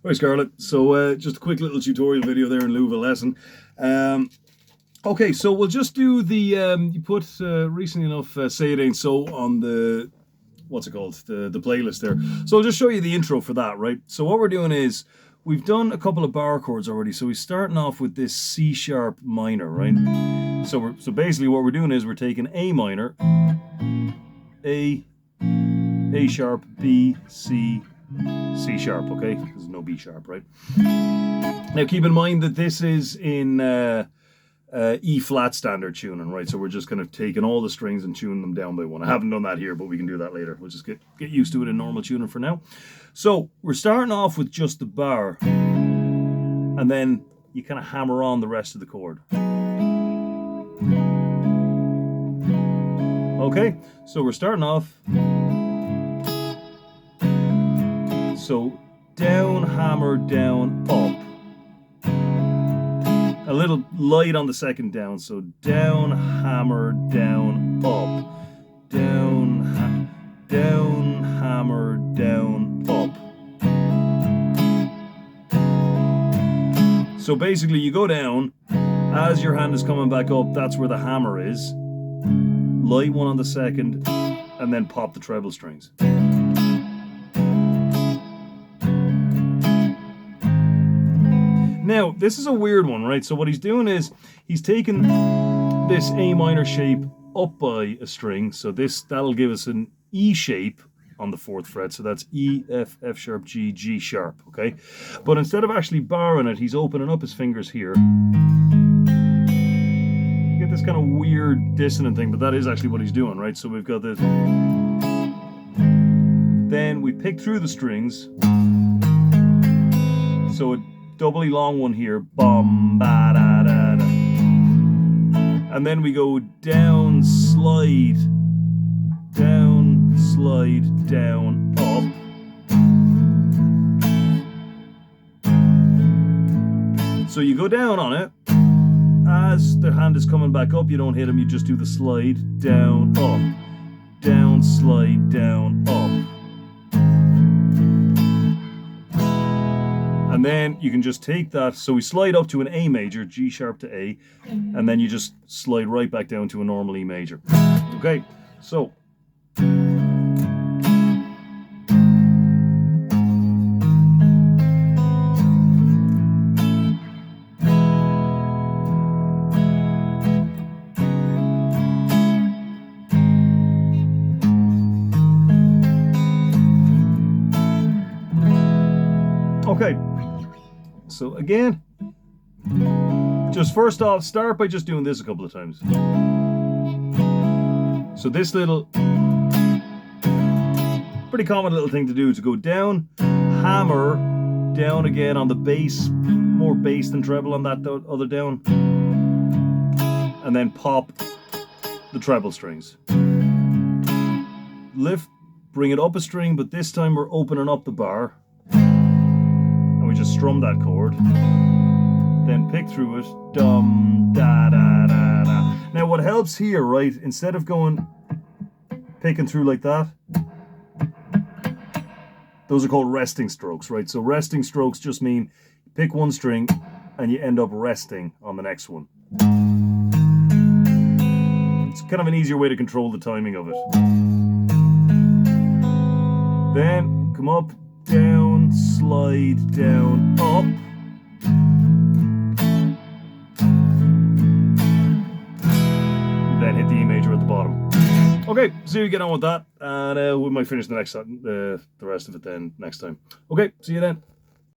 Hi Scarlett. So just a quick little tutorial video there in lieu of a lesson. Okay, so we'll just do the, you put recently enough Say It Ain't So on the, what's it called, the playlist there. So I'll just show you the intro for that, right? So what we're doing is, we've done a couple of bar chords already. So we're starting off with this C sharp minor, right? So basically what we're doing is we're taking A minor, A sharp, B, C sharp, okay? There's no B sharp, right? Now keep in mind that this is in E flat standard tuning, right? So we're just kind of taking all the strings and tuning them down by one. I haven't done that here, but we can do that later. We'll just get used to it in normal tuning for now. So we're starting off with just the bar, and then you kind of hammer on the rest of the chord. Okay, so we're starting off. So down, hammer, down, up. A little light on the second down. So down, hammer, down, up. Down, hammer, down, up. So basically you go down, as your hand is coming back up, that's where the hammer is. Light one on the second, and then pop the treble strings. Now, this is a weird one, right? So what he's doing is, he's taking this A minor shape up by a string. So that'll give us an E shape on the 4th fret. So that's E, F, F sharp, G, G sharp, okay? But instead of actually barring it, he's opening up his fingers here. You get this kind of weird dissonant thing, but that is actually what he's doing, right? So we've got this. Then we pick through the strings. So doubly long one here, bum, ba, da, da, da. And then we go down, slide, down, up. So you go down on it. As the hand is coming back up, you don't hit him, you just do the slide, down, up, down, slide, down, up. And then you can just take that, so we slide up to an A major, G sharp to A, and then you just slide right back down to a normal E major. Okay, so. Okay. So again, just first off, start by just doing this a couple of times. So this little, pretty common little thing to do is to go down, hammer, down again on the bass, more bass than treble on that other down, and then pop the treble strings. Lift, bring it up a string, but this time we're opening up the bar. We just strum that chord, then pick through it, dum, da, da, da, da. Now what helps here, right, instead of picking through like that, those are called resting strokes, right? So resting strokes just mean you pick one string and you end up resting on the next one. It's kind of an easier way to control the timing of it. Then come up, down, slide, down, up. Then hit the E major at the bottom. Okay, so you get on with that, and we might finish the rest of it then next time. Okay, see you then.